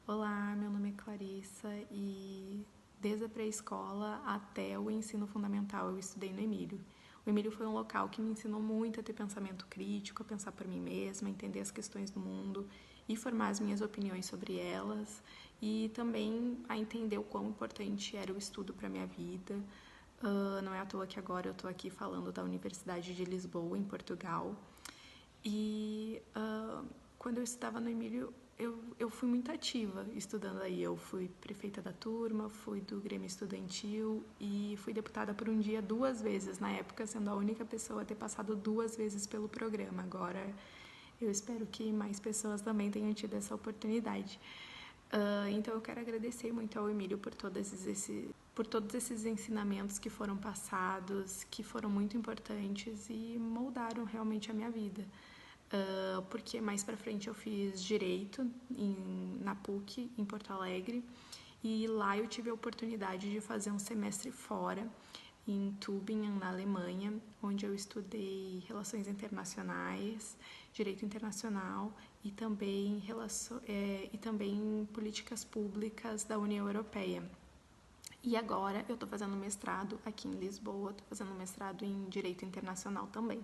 Olá, meu nome é Clarissa e desde a pré-escola até o ensino fundamental eu estudei no Emílio. O Emílio foi um local que me ensinou muito a ter pensamento crítico, a pensar por mim mesma, a entender as questões do mundo e formar as minhas opiniões sobre elas e também a entender o quão importante era o estudo para a minha vida. Não é à toa que agora eu estou aqui falando da Universidade de Lisboa, em Portugal. E quando eu estudava no Emílio, eu fui muito ativa estudando aí. Eu fui prefeita da turma, fui do Grêmio Estudantil e fui deputada por um dia 2 vezes, na época sendo a única pessoa a ter passado 2 vezes pelo programa. Agora eu espero que mais pessoas também tenham tido essa oportunidade. Então eu quero agradecer muito ao Emílio por todos esses ensinamentos que foram passados, que foram muito importantes e moldaram realmente a minha vida. Porque mais pra frente eu fiz Direito na PUC, em Porto Alegre, e lá eu tive a oportunidade de fazer um semestre fora, em Tübingen, na Alemanha, onde eu estudei Relações Internacionais, Direito Internacional e também Políticas Públicas da União Europeia. E agora eu estou fazendo mestrado aqui em Lisboa, estou fazendo mestrado em Direito Internacional também.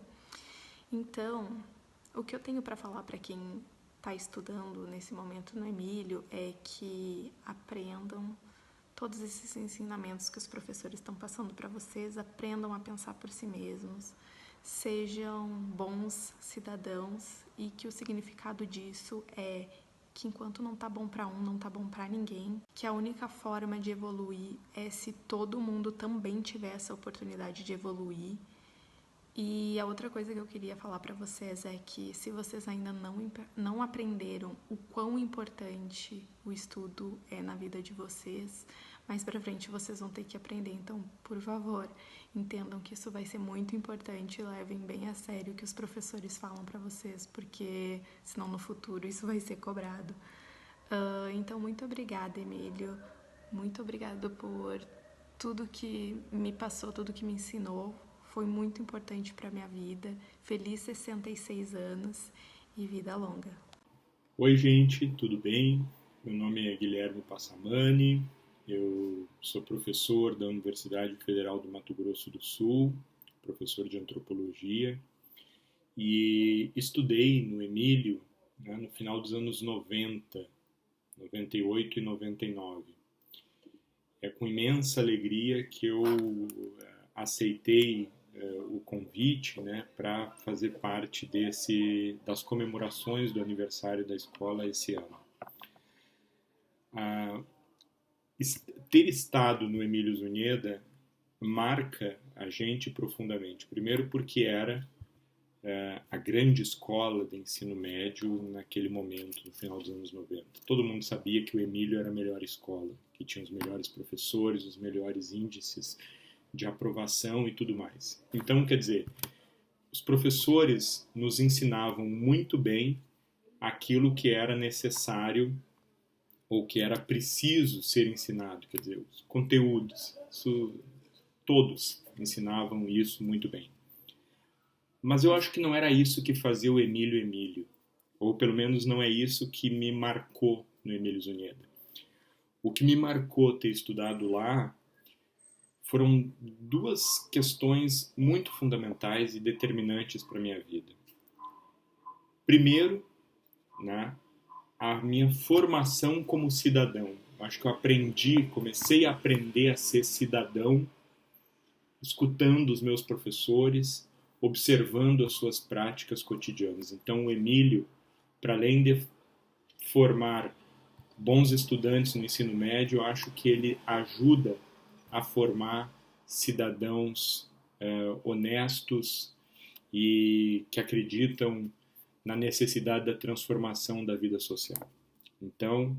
Então, o que eu tenho para falar para quem está estudando nesse momento no Emílio é que aprendam todos esses ensinamentos que os professores estão passando para vocês, aprendam a pensar por si mesmos, sejam bons cidadãos e que o significado disso é que enquanto não tá bom para um, não tá bom para ninguém, que a única forma de evoluir é se todo mundo também tiver essa oportunidade de evoluir. E a outra coisa que eu queria falar para vocês é que se vocês ainda não aprenderam o quão importante o estudo é na vida de vocês, mais para frente vocês vão ter que aprender. Então, por favor, entendam que isso vai ser muito importante e levem bem a sério o que os professores falam para vocês, porque senão no futuro isso vai ser cobrado. Então, muito obrigada, Emílio. Muito obrigada por tudo que me passou, tudo que me ensinou. Foi muito importante para minha vida. Feliz 66 anos e vida longa. Oi, gente, tudo bem? Meu nome é Guilherme Passamani, eu sou professor da Universidade Federal do Mato Grosso do Sul, professor de antropologia, e estudei no Emílio, né, no final dos anos 90, 98 e 99. É com imensa alegria que eu aceitei o convite, né, para fazer parte das comemorações do aniversário da escola esse ano. Ah, Ter estado no Emílio Zunheda marca a gente profundamente. Primeiro porque era a grande escola de ensino médio naquele momento, no final dos anos 90. Todo mundo sabia que o Emílio era a melhor escola, que tinha os melhores professores, os melhores índices de aprovação e tudo mais. Então, quer dizer, os professores nos ensinavam muito bem aquilo que era necessário ou que era preciso ser ensinado, quer dizer, os conteúdos, todos ensinavam isso muito bem. Mas eu acho que não era isso que fazia o Emílio Emílio, ou pelo menos não é isso que me marcou no Emílio Zunheda. O que me marcou ter estudado lá foram duas questões muito fundamentais e determinantes para a minha vida. Primeiro, né, a minha formação como cidadão. Acho que eu comecei a aprender a ser cidadão, escutando os meus professores, observando as suas práticas cotidianas. Então, o Emílio, para além de formar bons estudantes no ensino médio, eu acho que ele ajuda a formar cidadãos honestos e que acreditam na necessidade da transformação da vida social. Então,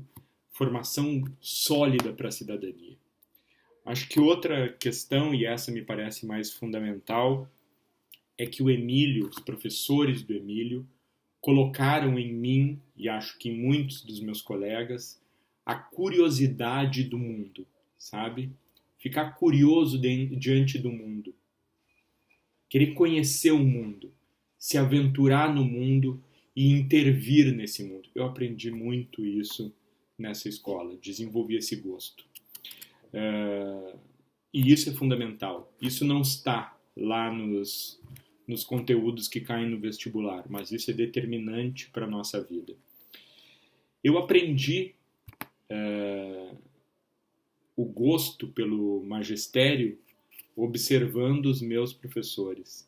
formação sólida para a cidadania. Acho que outra questão, e essa me parece mais fundamental, é que o Emílio, os professores do Emílio, colocaram em mim, e acho que em muitos dos meus colegas, a curiosidade do mundo, sabe? Ficar curioso diante do mundo. Querer conhecer o mundo, se aventurar no mundo e intervir nesse mundo. Eu aprendi muito isso nessa escola, desenvolvi esse gosto. E isso é fundamental. Isso não está lá nos conteúdos que caem no vestibular, mas isso é determinante para a nossa vida. Eu aprendi o gosto pelo magistério observando os meus professores.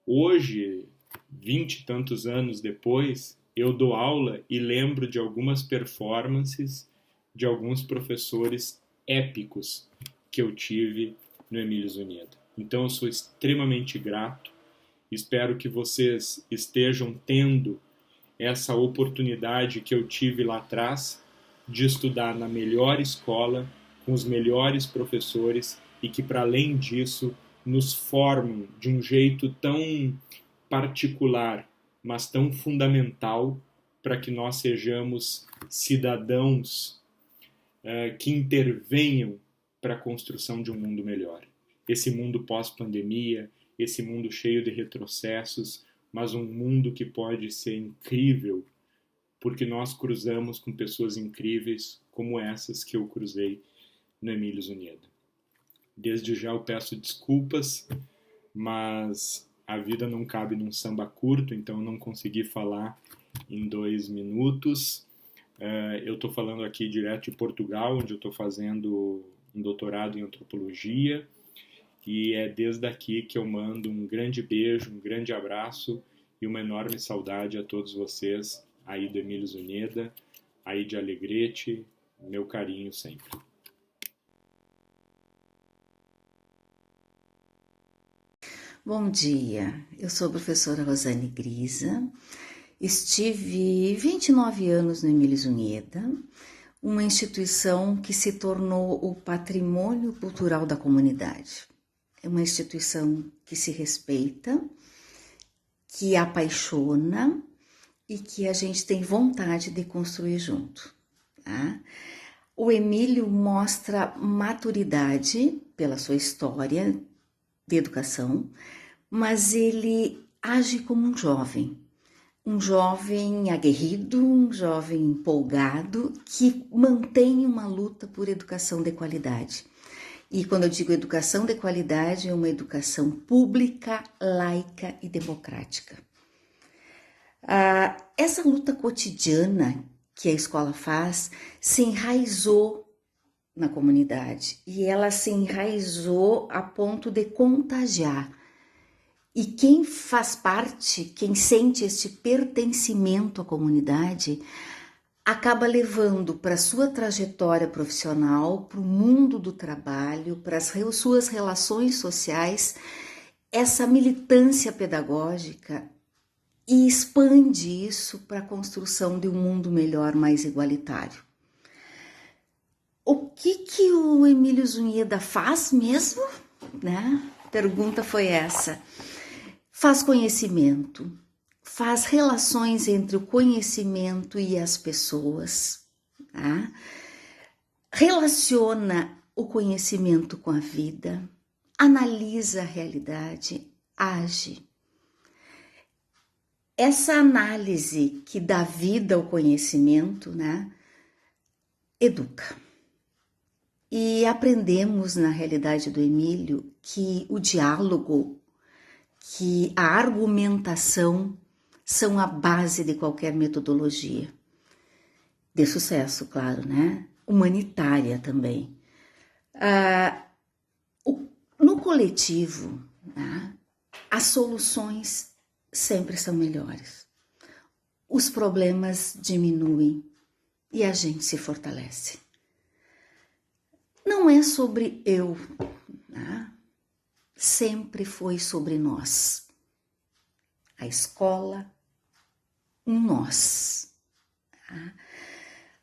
Hoje, 20 e tantos anos depois, eu dou aula e lembro de algumas performances de alguns professores épicos que eu tive no Emílio Zuneda. Então eu sou extremamente grato, espero que vocês estejam tendo essa oportunidade que eu tive lá atrás de estudar na melhor escola, com os melhores professores e que, para além disso, nos formam de um jeito tão particular, mas tão fundamental para que nós sejamos cidadãos que intervenham para a construção de um mundo melhor. Esse mundo pós-pandemia, esse mundo cheio de retrocessos, mas um mundo que pode ser incrível, porque nós cruzamos com pessoas incríveis como essas que eu cruzei no Emílio Zuneda. Desde já eu peço desculpas, mas a vida não cabe num samba curto, então eu não consegui falar em 2 minutos. Eu estou falando aqui direto de Portugal, onde eu estou fazendo um doutorado em antropologia, e é desde aqui que eu mando um grande beijo, um grande abraço e uma enorme saudade a todos vocês aí do Emílio Zuneda, aí de Alegrete, meu carinho sempre. Bom dia, eu sou a professora Rosane Grisa, estive 29 anos no Emílio Zuneda, uma instituição que se tornou o patrimônio cultural da comunidade. É uma instituição que se respeita, que apaixona e que a gente tem vontade de construir junto. Tá? O Emílio mostra maturidade pela sua história de educação, mas ele age como um jovem aguerrido, um jovem empolgado que mantém uma luta por educação de qualidade. E quando eu digo educação de qualidade, é uma educação pública, laica e democrática. Essa luta cotidiana que a escola faz se enraizou na comunidade e ela se enraizou a ponto de contagiar. E quem faz parte, quem sente este pertencimento à comunidade, acaba levando para a sua trajetória profissional, para o mundo do trabalho, para as suas relações sociais, essa militância pedagógica e expande isso para a construção de um mundo melhor, mais igualitário. O que o Emílio Zuneda faz mesmo? Né? A pergunta foi essa. Faz conhecimento, faz relações entre o conhecimento e as pessoas, tá? Relaciona o conhecimento com a vida, analisa a realidade, age. Essa análise que dá vida ao conhecimento, né, educa. E aprendemos na realidade do Emílio que o diálogo, que a argumentação são a base de qualquer metodologia. De sucesso, claro, né? Humanitária também. No coletivo, né, as soluções sempre são melhores. Os problemas diminuem e a gente se fortalece. Não é sobre eu, né? Sempre foi sobre nós. A escola, um nós. Tá?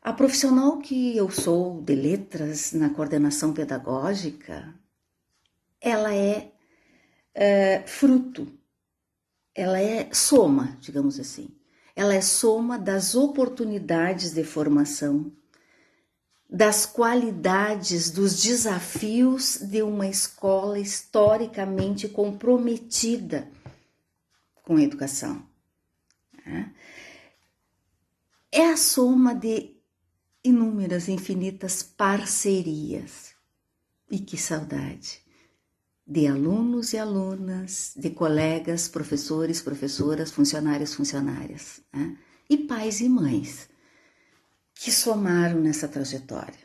A profissional que eu sou de letras na coordenação pedagógica, ela é fruto, ela é soma, digamos assim. Ela é soma das oportunidades de formação, das qualidades, dos desafios de uma escola historicamente comprometida com a educação. é a soma de inúmeras, infinitas parcerias. E que saudade! De alunos e alunas, de colegas, professores, professoras, funcionários, funcionárias, né? E pais e mães que somaram nessa trajetória.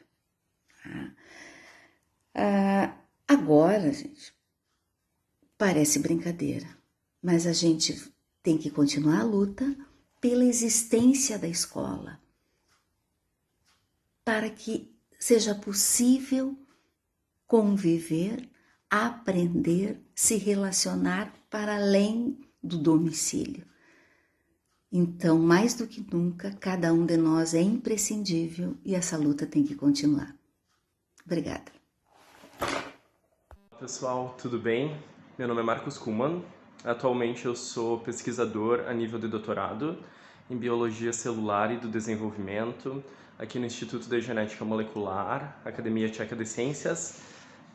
Agora, gente, parece brincadeira, mas a gente tem que continuar a luta pela existência da escola, para que seja possível conviver, aprender, se relacionar para além do domicílio. Então, mais do que nunca, cada um de nós é imprescindível e essa luta tem que continuar. Obrigada. Olá pessoal, tudo bem? Meu nome é Marcos Kuhlmann. Atualmente eu sou pesquisador a nível de doutorado em Biologia Celular e do Desenvolvimento aqui no Instituto de Genética Molecular, Academia Tcheca de Ciências,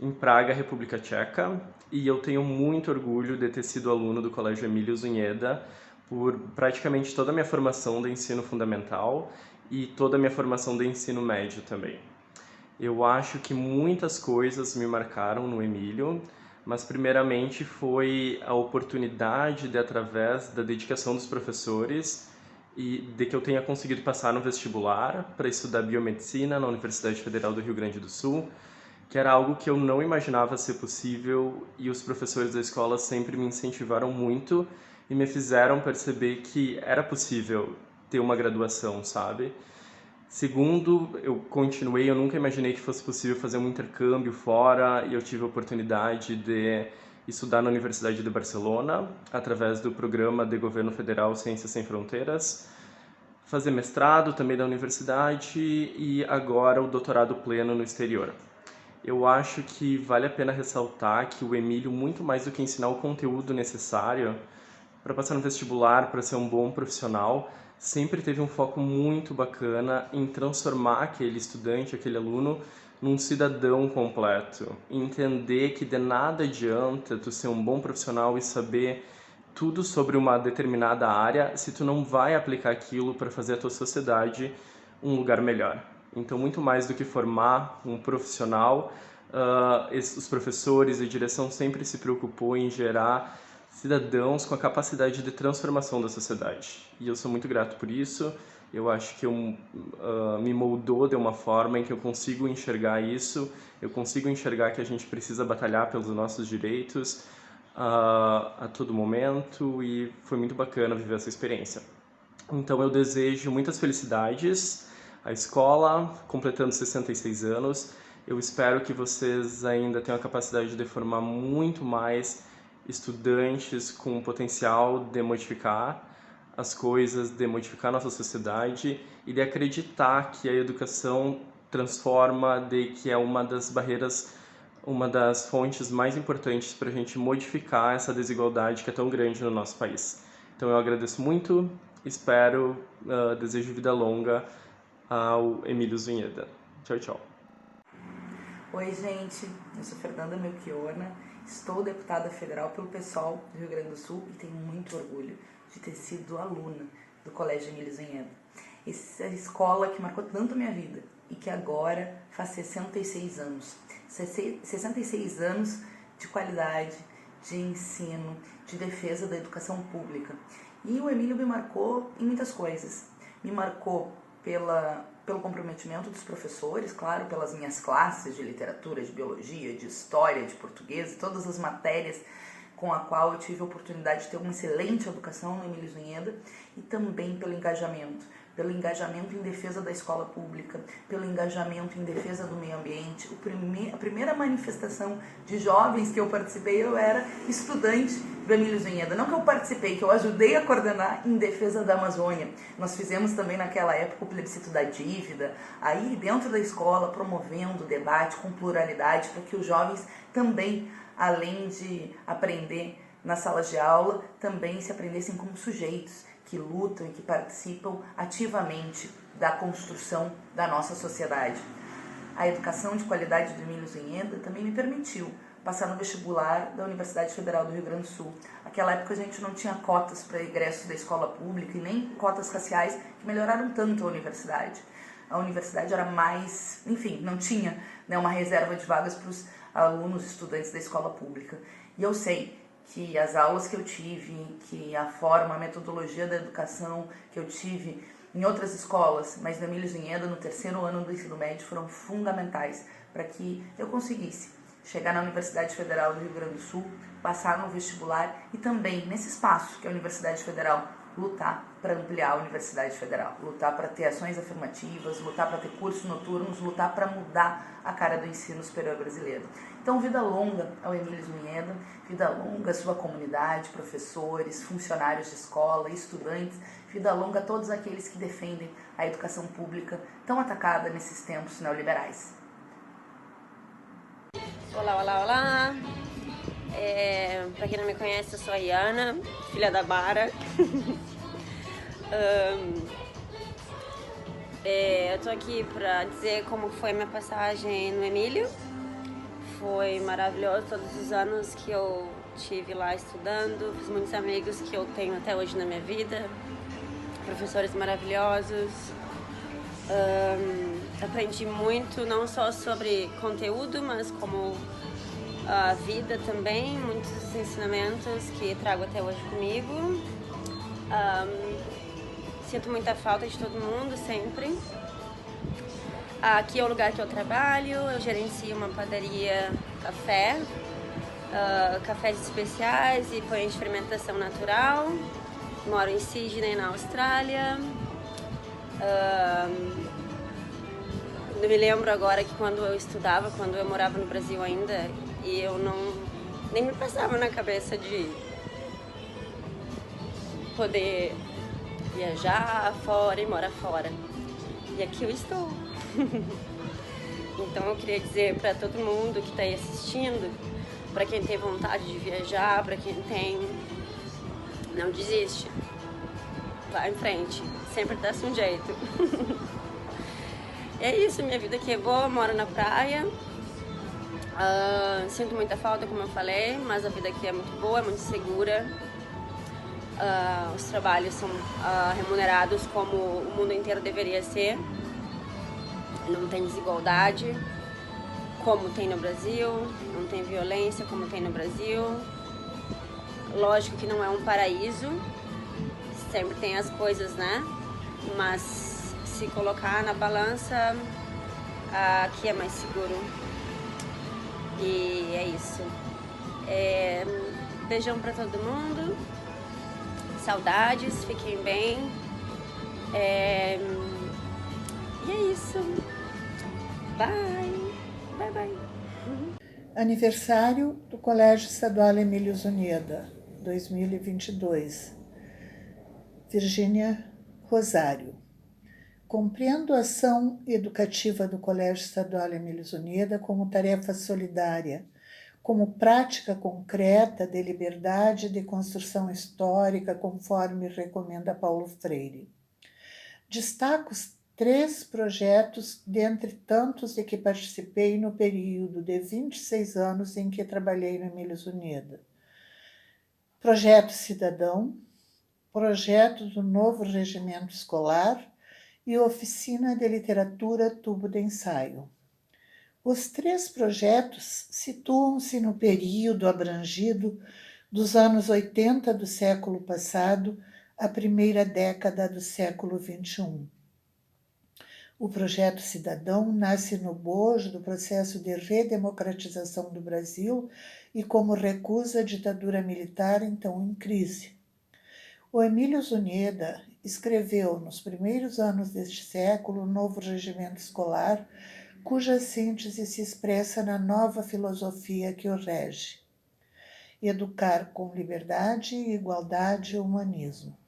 em Praga, República Tcheca. E eu tenho muito orgulho de ter sido aluno do Colégio Emílio Zunheda por praticamente toda a minha formação de ensino fundamental e toda a minha formação de ensino médio também. Eu acho que muitas coisas me marcaram no Emílio, mas primeiramente foi a oportunidade de, através da dedicação dos professores e de que eu tenha conseguido passar no vestibular para estudar biomedicina na Universidade Federal do Rio Grande do Sul, que era algo que eu não imaginava ser possível e os professores da escola sempre me incentivaram muito e me fizeram perceber que era possível ter uma graduação, sabe? Segundo, eu nunca imaginei que fosse possível fazer um intercâmbio fora e eu tive a oportunidade de estudar na Universidade de Barcelona, através do programa de Governo Federal Ciências Sem Fronteiras, fazer mestrado também da universidade e agora o doutorado pleno no exterior. Eu acho que vale a pena ressaltar que o Emílio, muito mais do que ensinar o conteúdo necessário para passar no vestibular, para ser um bom profissional, sempre teve um foco muito bacana em transformar aquele estudante, aquele aluno, num cidadão completo. Entender que de nada adianta tu ser um bom profissional e saber tudo sobre uma determinada área se tu não vai aplicar aquilo para fazer a tua sociedade um lugar melhor. Então, muito mais do que formar um profissional, os professores e a direção sempre se preocupou em gerar cidadãos com a capacidade de transformação da sociedade. E eu sou muito grato por isso. Eu acho que me moldou de uma forma em que eu consigo enxergar isso, eu consigo enxergar que a gente precisa batalhar pelos nossos direitos a todo momento, e foi muito bacana viver essa experiência. Então eu desejo muitas felicidades à escola, completando 66 anos. Eu espero que vocês ainda tenham a capacidade de formar muito mais estudantes com potencial de modificar as coisas, de modificar nossa sociedade e de acreditar que a educação transforma, de que é uma das barreiras, uma das fontes mais importantes para a gente modificar essa desigualdade que é tão grande no nosso país. Então eu agradeço muito, espero, desejo vida longa ao Emílio Zunheda. Tchau, tchau. Oi, gente, eu sou Fernanda Melchiorna, estou deputada federal pelo PSOL do Rio Grande do Sul e tenho muito orgulho de ter sido aluna do Colégio Emílio Zunheda. Essa escola que marcou tanto a minha vida e que agora faz 66 anos. 66 anos de qualidade, de ensino, de defesa da educação pública. E o Emílio me marcou em muitas coisas. Me marcou pelo comprometimento dos professores, claro, pelas minhas classes de literatura, de biologia, de história, de português, todas as matérias com a qual eu tive a oportunidade de ter uma excelente educação no Emílio Zunheda, e também pelo engajamento em defesa da escola pública, pelo engajamento em defesa do meio ambiente. A primeira manifestação de jovens que eu participei, eu era estudante do Emílio Zunheda. Não que eu participei, que eu ajudei a coordenar em defesa da Amazônia. Nós fizemos também naquela época o plebiscito da dívida, aí dentro da escola, promovendo o debate com pluralidade, para que os jovens também, além de aprender nas salas de aula, também se aprendessem como sujeitos que lutam e que participam ativamente da construção da nossa sociedade. A educação de qualidade do Emílio Zunheda também me permitiu passar no vestibular da Universidade Federal do Rio Grande do Sul. Naquela época a gente não tinha cotas para ingresso da escola pública e nem cotas raciais que melhoraram tanto a universidade. A universidade era mais, enfim, não tinha, né, uma reserva de vagas para os alunos, estudantes da escola pública. E eu sei que as aulas que eu tive, que a forma, a metodologia da educação que eu tive em outras escolas, mas na Emílio Zunheda, no terceiro ano do ensino médio, foram fundamentais para que eu conseguisse chegar na Universidade Federal do Rio Grande do Sul, passar no vestibular e também, nesse espaço que é a Universidade Federal, lutar para ampliar a Universidade Federal, lutar para ter ações afirmativas, lutar para ter cursos noturnos, lutar para mudar a cara do ensino superior brasileiro. Então, vida longa ao Emílio Zunheda, vida longa à sua comunidade, professores, funcionários de escola, estudantes, vida longa a todos aqueles que defendem a educação pública tão atacada nesses tempos neoliberais. Olá, olá, olá! Pra quem não me conhece, eu sou a Iana, filha da Bara. Eu tô aqui pra dizer como foi a minha passagem no Emílio. Foi maravilhoso todos os anos que eu tive lá estudando, fiz muitos amigos que eu tenho até hoje na minha vida, professores maravilhosos. Aprendi muito, não só sobre conteúdo, mas como a vida também, muitos ensinamentos que trago até hoje comigo. Sinto muita falta de todo mundo, sempre. Aqui é o lugar que eu trabalho, eu gerencio uma padaria café, cafés especiais e pães de fermentação natural. Moro em Sydney, na Austrália. Eu me lembro agora que quando eu estudava, quando eu morava no Brasil ainda, e eu nem me passava na cabeça de poder viajar fora e morar fora. E aqui eu estou. Então eu queria dizer para todo mundo que está aí assistindo, para quem tem vontade de viajar, para quem tem, não desiste. Vai em frente, sempre dá-se um jeito. É isso, minha vida aqui é boa, moro na praia. Sinto muita falta, como eu falei, mas a vida aqui é muito boa, é muito segura. Os trabalhos são remunerados como o mundo inteiro deveria ser. Não tem desigualdade, como tem no Brasil, não tem violência, como tem no Brasil. Lógico que não é um paraíso, sempre tem as coisas, né? Mas se colocar na balança, aqui é mais seguro. E é isso. Beijão pra todo mundo. Saudades, fiquem bem. E é isso. Bye. Bye, bye. Aniversário do Colégio Estadual Emílio Zunheda, 2022. Virgínia Rosário. Compreendo a ação educativa do Colégio Estadual Emílio Zunheda como tarefa solidária, como prática concreta de liberdade e de construção histórica, conforme recomenda Paulo Freire. Destaco os 3 projetos, dentre tantos de que participei no período de 26 anos em que trabalhei no Emílio Zunheda. Projeto Cidadão, projeto do novo regimento escolar e oficina de literatura Tubo de Ensaio. Os 3 projetos situam-se no período abrangido dos anos 80 do século passado à primeira década do século XXI. O projeto Cidadão nasce no bojo do processo de redemocratização do Brasil e como recusa à ditadura militar então em crise. O Emílio Zunheda escreveu, nos primeiros anos deste século, o novo regimento escolar, cuja síntese se expressa na nova filosofia que o rege: educar com liberdade, igualdade e humanismo.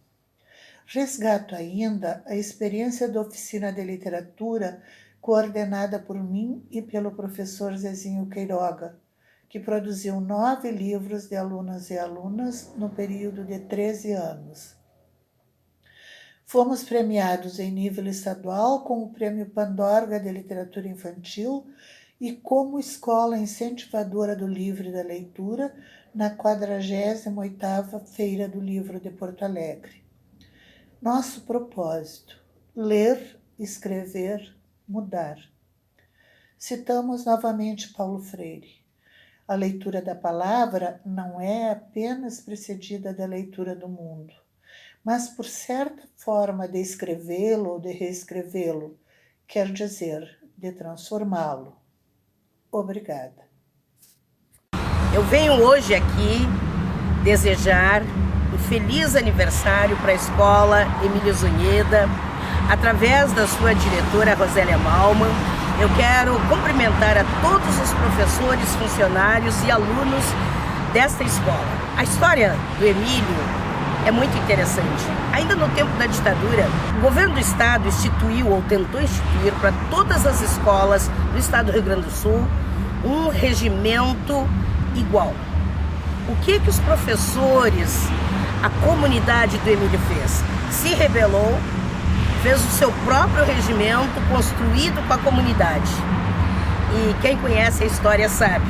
Resgato ainda a experiência da oficina de literatura coordenada por mim e pelo professor Zezinho Queiroga, que produziu 9 livros de alunas e alunas no período de 13 anos. Fomos premiados em nível estadual com o Prêmio Pandorga de Literatura Infantil e como escola incentivadora do livro e da leitura na 48ª Feira do Livro de Porto Alegre. Nosso propósito: ler, escrever, mudar. Citamos novamente Paulo Freire. A leitura da palavra não é apenas precedida da leitura do mundo, mas por certa forma de escrevê-lo ou de reescrevê-lo, quer dizer, de transformá-lo. Obrigada. Eu venho hoje aqui desejar um feliz aniversário para a Escola Emílio Zunheda, através da sua diretora Rosélia Malman. Eu quero cumprimentar a todos os professores, funcionários e alunos desta escola. A história do Emílio é muito interessante. Ainda no tempo da ditadura, o governo do estado instituiu ou tentou instituir para todas as escolas do estado do Rio Grande do Sul um regimento igual. O que os professores, a comunidade do Emílio fez? Se rebelou, fez o seu próprio regimento construído com a comunidade. E quem conhece a história sabe.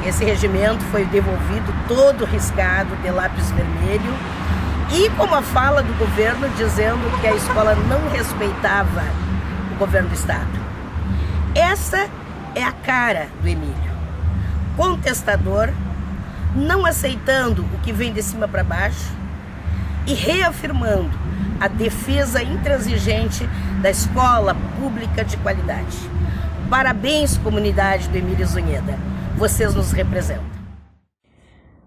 Esse regimento foi devolvido todo riscado de lápis vermelho e com uma fala do governo dizendo que a escola não respeitava o governo do estado. Essa é a cara do Emílio. Contestador, não aceitando o que vem de cima para baixo e reafirmando a defesa intransigente da escola pública de qualidade. Parabéns, comunidade do Emílio Zunheda. Vocês nos representam.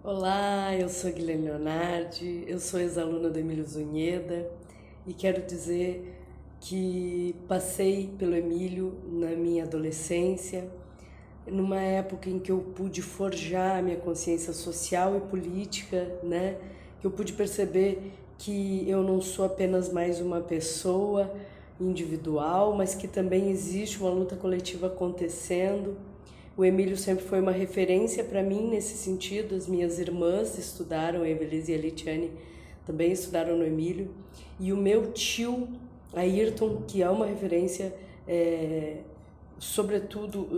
Olá, eu sou Guilherme Leonardi, eu sou ex-aluna do Emílio Zunheda e quero dizer que passei pelo Emílio na minha adolescência, numa época em que eu pude forjar a minha consciência social e política, né? Que eu pude perceber que eu não sou apenas mais uma pessoa individual, mas que também existe uma luta coletiva acontecendo. O Emílio sempre foi uma referência para mim nesse sentido. As minhas irmãs estudaram, a Evelise e a Litiane também estudaram no Emílio. E o meu tio, Ayrton, que é uma referência, sobretudo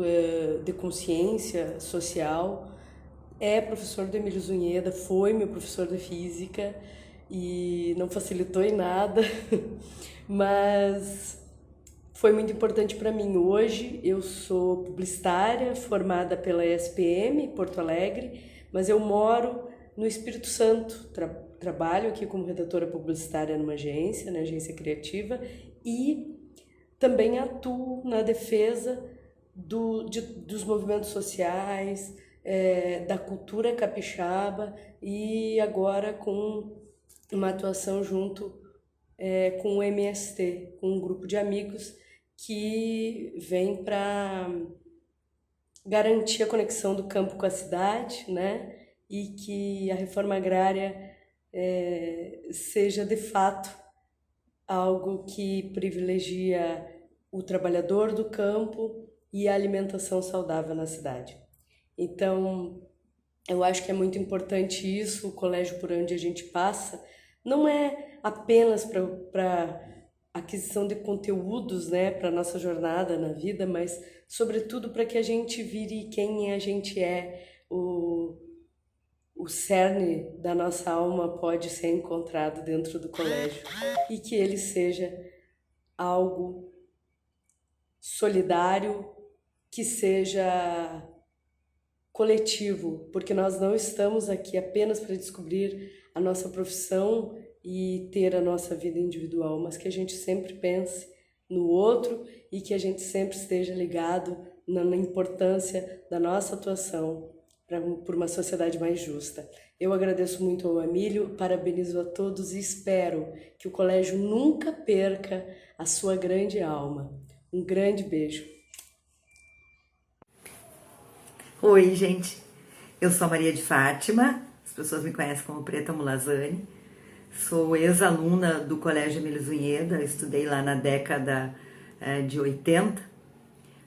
de consciência social, é professor do Emílio Zunheda, foi meu professor de física, e não facilitou em nada, mas foi muito importante para mim. Hoje eu sou publicitária, formada pela ESPM, Porto Alegre, mas eu moro no Espírito Santo, trabalho aqui como redatora publicitária numa agência, na agência criativa, e também atuo na defesa dos movimentos sociais, da cultura capixaba, e agora com uma atuação junto com o MST, com um grupo de amigos que vem para garantir a conexão do campo com a cidade, né? E que a reforma agrária seja de fato algo que privilegia o trabalhador do campo e a alimentação saudável na cidade. Então, eu acho que é muito importante isso. O colégio por onde a gente passa não é apenas para aquisição de conteúdos, né, para a nossa jornada na vida, mas sobretudo para que a gente vire quem a gente é. O cerne da nossa alma pode ser encontrado dentro do colégio e que ele seja algo solidário, que seja coletivo, porque nós não estamos aqui apenas para descobrir a nossa profissão e ter a nossa vida individual, mas que a gente sempre pense no outro e que a gente sempre esteja ligado na importância da nossa atuação por uma sociedade mais justa. Eu agradeço muito ao Emílio, parabenizo a todos e espero que o colégio nunca perca a sua grande alma. Um grande beijo. Oi, gente. Eu sou a Maria de Fátima, as pessoas me conhecem como Preta Mulazani. Sou ex-aluna do Colégio Emílio Zunheda, estudei lá na década de 80.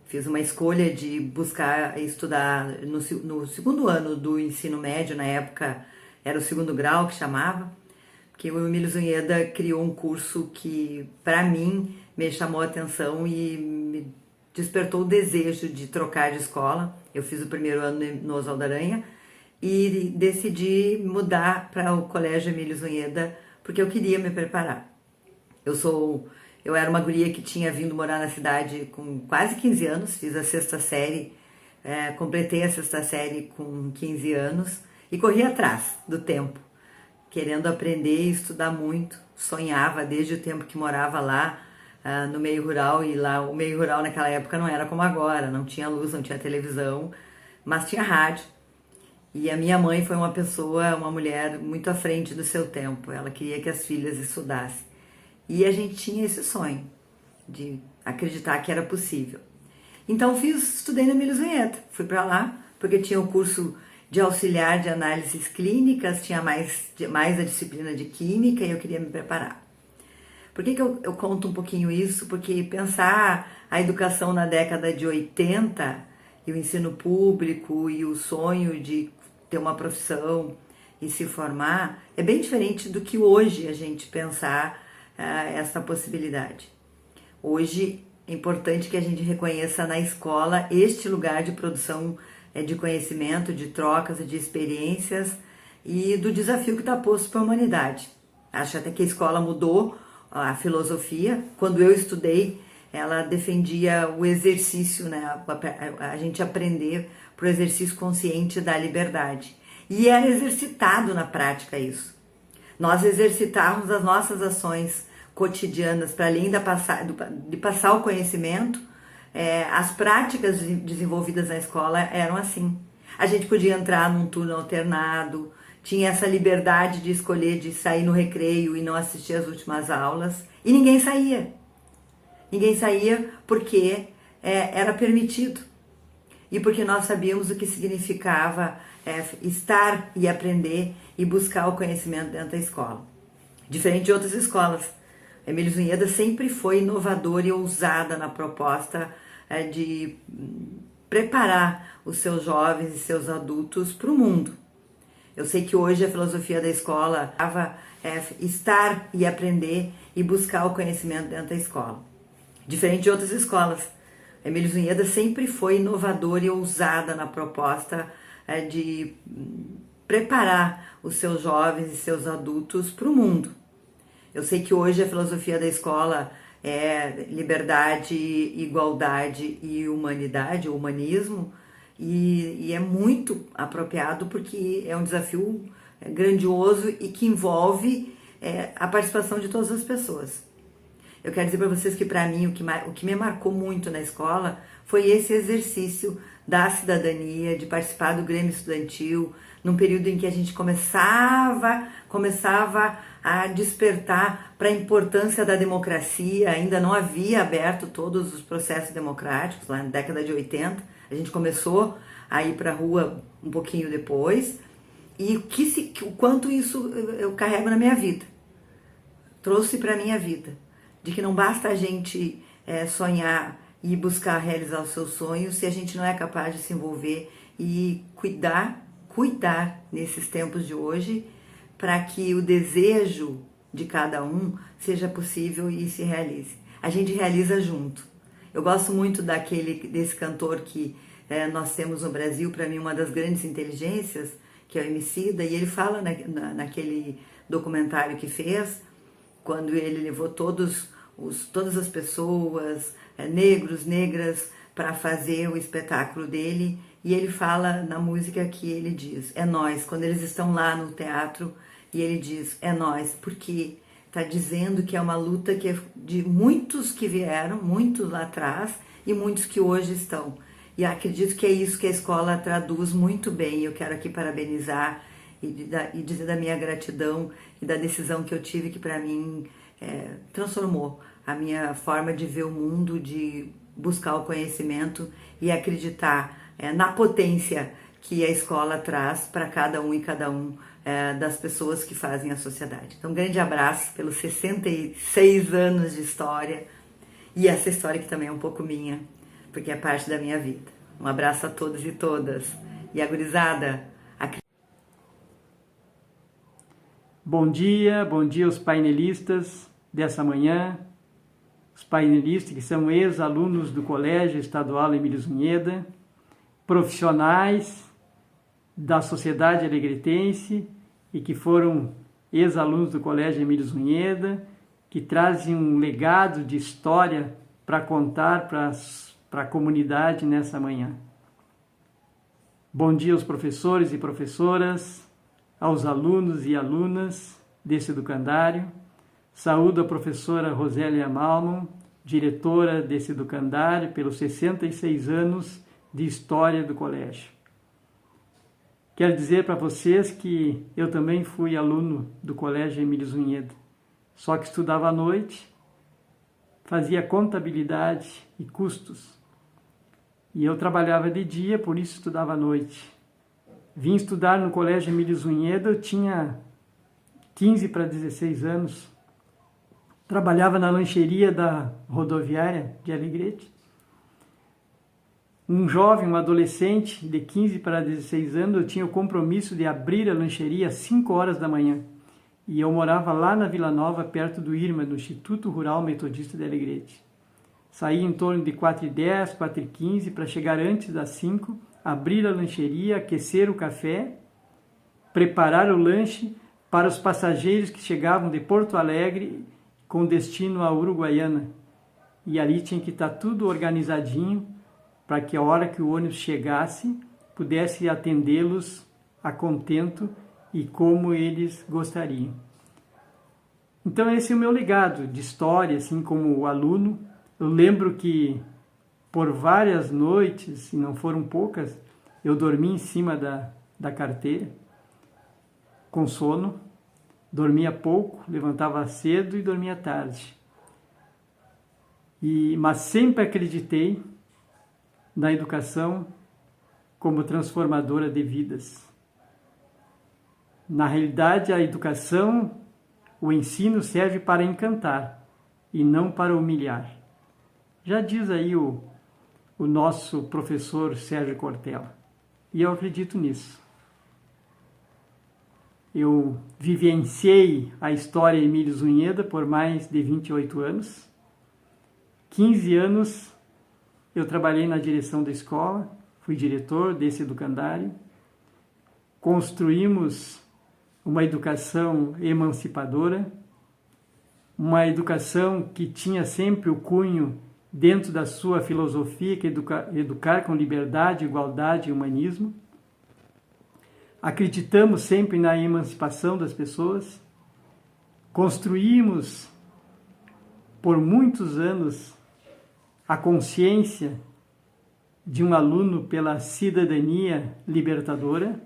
Fiz uma escolha de buscar estudar no segundo ano do ensino médio, na época era o segundo grau que chamava, porque o Emílio Zunheda criou um curso que, para mim, me chamou a atenção e me despertou o desejo de trocar de escola. Eu fiz o primeiro ano no Oswaldo Aranha e decidi mudar para o Colégio Emílio Zunheda porque eu queria me preparar. Eu era uma guria que tinha vindo morar na cidade com quase 15 anos, fiz a sexta série, completei a sexta série com 15 anos e corri atrás do tempo, querendo aprender e estudar muito. Sonhava desde o tempo que morava lá no meio rural, e lá o meio rural naquela época não era como agora, não tinha luz, não tinha televisão, mas tinha rádio. E a minha mãe foi uma mulher muito à frente do seu tempo, ela queria que as filhas estudassem. E a gente tinha esse sonho de acreditar que era possível. Então estudei na Emílio Zunheda, fui para lá porque tinha o curso de auxiliar de análises clínicas, tinha mais a disciplina de química e eu queria me preparar. Por que eu conto um pouquinho isso? Porque pensar a educação na década de 80 e o ensino público e o sonho de ter uma profissão e se formar é bem diferente do que hoje a gente pensar essa possibilidade. Hoje é importante que a gente reconheça na escola este lugar de produção de conhecimento, de trocas e de experiências e do desafio que está posto para a humanidade. Acho até que a escola mudou a filosofia. Quando eu estudei, ela defendia o exercício, né? A gente aprender para o exercício consciente da liberdade. E era exercitado na prática isso. Nós exercitávamos as nossas ações cotidianas para além de passar o conhecimento. As práticas desenvolvidas na escola eram assim. A gente podia entrar num turno alternado, tinha essa liberdade de escolher de sair no recreio e não assistir às últimas aulas, e ninguém saía. Ninguém saía porque era permitido. E porque nós sabíamos o que significava estar e aprender e buscar o conhecimento dentro da escola. Diferente de outras escolas, a Emílio Zunheda sempre foi inovadora e ousada na proposta de preparar os seus jovens e seus adultos para o mundo. Eu sei que hoje a filosofia da escola é estar e aprender e buscar o conhecimento dentro da escola. Diferente de outras escolas, a Emílio Zunheda sempre foi inovadora e ousada na proposta de preparar os seus jovens e seus adultos para o mundo. Eu sei que hoje a filosofia da escola é liberdade, igualdade e humanidade, o humanismo, e é muito apropriado porque é um desafio grandioso e que envolve a participação de todas as pessoas. Eu quero dizer para vocês que para mim o que me marcou muito na escola foi esse exercício da cidadania, de participar do Grêmio Estudantil, num período em que a gente começava a despertar para a importância da democracia. Ainda não havia aberto todos os processos democráticos, lá na década de 80. A gente começou a ir para a rua um pouquinho depois. E o quanto isso eu carrego na minha vida. Trouxe para a minha vida. De que não basta a gente sonhar e buscar realizar os seus sonhos se a gente não é capaz de se envolver e cuidar nesses tempos de hoje para que o desejo de cada um seja possível e se realize. A gente realiza junto. Eu gosto muito desse cantor que nós temos no Brasil, para mim uma das grandes inteligências, que é o Emicida, e ele fala naquele documentário que fez, quando ele levou todas as pessoas, negros, negras, para fazer o espetáculo dele, e ele fala na música que ele diz, é nós, quando eles estão lá no teatro, e ele diz, é nós, porque está dizendo que é uma luta que é de muitos que vieram, muitos lá atrás, e muitos que hoje estão. E acredito que é isso que a escola traduz muito bem. Eu quero aqui parabenizar e dizer da minha gratidão e da decisão que eu tive, que para mim transformou a minha forma de ver o mundo, de buscar o conhecimento e acreditar na potência que a escola traz para cada um e cada um das pessoas que fazem a sociedade. Então, um grande abraço pelos 66 anos de história e essa história que também é um pouco minha, porque é parte da minha vida. Um abraço a todos e todas. E a gurizada... Bom dia aos painelistas dessa manhã. os painelistas que são ex-alunos do Colégio Estadual Emílio Zunheda, profissionais da sociedade alegretense e que foram ex-alunos do Colégio Emílio Zunheda, que trazem um legado de história para contar para a comunidade nessa manhã. Bom dia aos professores e professoras, aos alunos e alunas desse educandário. Saúdo a professora Rosélia Malman, diretora desse educandário, pelos 66 anos de história do colégio. Quero dizer para vocês que eu também fui aluno do Colégio Emílio Zunheda, só que estudava à noite, fazia contabilidade e custos. E eu trabalhava de dia, por isso estudava à noite. Vim estudar no Colégio Emílio Zunheda, eu tinha 15 para 16 anos. Trabalhava na lancheria da rodoviária de Alegrete. Um jovem, um adolescente de 15 para 16 anos, eu tinha o compromisso de abrir a lancheria às 5 horas da manhã. E eu morava lá na Vila Nova, perto do IRMA, do Instituto Rural Metodista de Alegrete. Saía em torno de 4h10, 4h15, para chegar antes das 5, abrir a lancheria, aquecer o café, preparar o lanche para os passageiros que chegavam de Porto Alegre com destino à Uruguaiana. E ali tinha que estar tudo organizadinho para que a hora que o ônibus chegasse, pudesse atendê-los a contento e como eles gostariam. Então esse é o meu legado de história, assim como aluno. Eu lembro que por várias noites, e não foram poucas, eu dormi em cima da carteira, com sono, dormia pouco, levantava cedo e dormia tarde. Mas sempre acreditei na educação como transformadora de vidas. Na realidade, a educação, o ensino serve para encantar e não para humilhar. Já diz aí o nosso professor Sérgio Cortella, e eu acredito nisso. Eu vivenciei a história Emílio Zunheda por mais de 28 anos. 15 anos eu trabalhei na direção da escola, fui diretor desse educandário. Construímos uma educação emancipadora, uma educação que tinha sempre o cunho dentro da sua filosofia, que é educar com liberdade, igualdade e humanismo. Acreditamos sempre na emancipação das pessoas. Construímos por muitos anos a consciência de um aluno pela cidadania libertadora,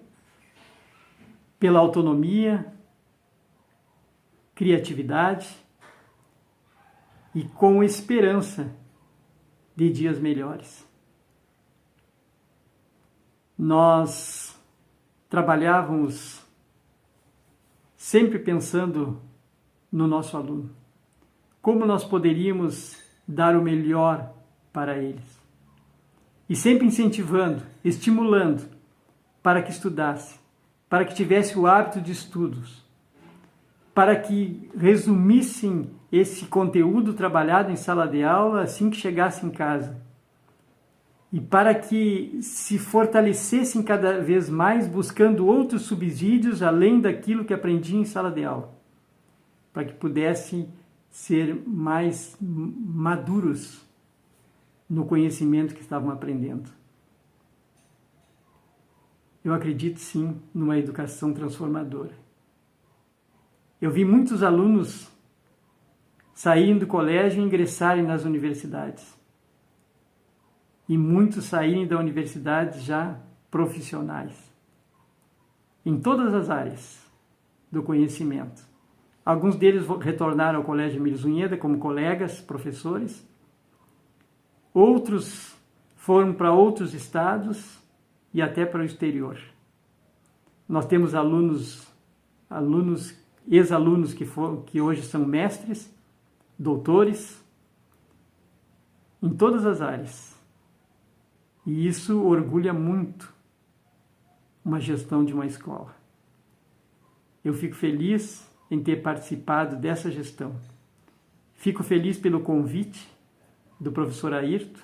pela autonomia, criatividade e com esperança de dias melhores. Nós trabalhávamos sempre pensando no nosso aluno. Como nós poderíamos dar o melhor para eles? E sempre incentivando, estimulando para que estudasse, para que tivesse o hábito de estudos, para que resumissem esse conteúdo trabalhado em sala de aula assim que chegasse em casa. E para que se fortalecessem cada vez mais buscando outros subsídios além daquilo que aprendiam em sala de aula, para que pudessem ser mais maduros no conhecimento que estavam aprendendo. Eu acredito sim numa educação transformadora. Eu vi muitos alunos saírem do colégio e ingressarem nas universidades. E muitos saírem da universidade já profissionais. Em todas as áreas do conhecimento. Alguns deles retornaram ao Colégio Emílio Zunheda como colegas, professores. Outros foram para outros estados e até para o exterior. Nós temos ex-alunos que hoje são mestres, doutores, em todas as áreas. E isso orgulha muito uma gestão de uma escola. Eu fico feliz em ter participado dessa gestão. Fico feliz pelo convite do professor Ayrton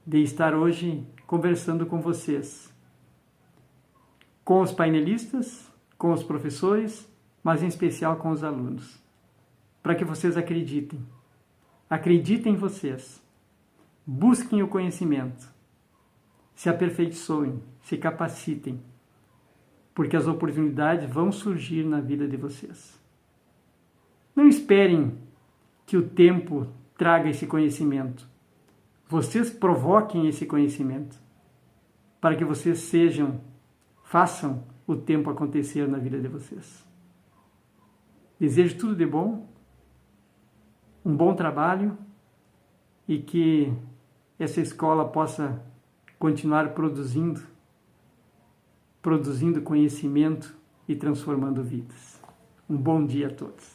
de estar hoje conversando com vocês, com os painelistas, com os professores, mas em especial com os alunos, para que vocês acreditem. Acreditem em vocês, busquem o conhecimento, se aperfeiçoem, se capacitem, porque as oportunidades vão surgir na vida de vocês. Não esperem que o tempo traga esse conhecimento. Vocês provoquem esse conhecimento para que vocês façam o tempo acontecer na vida de vocês. Desejo tudo de bom, um bom trabalho e que essa escola possa continuar produzindo conhecimento e transformando vidas. Um bom dia a todos.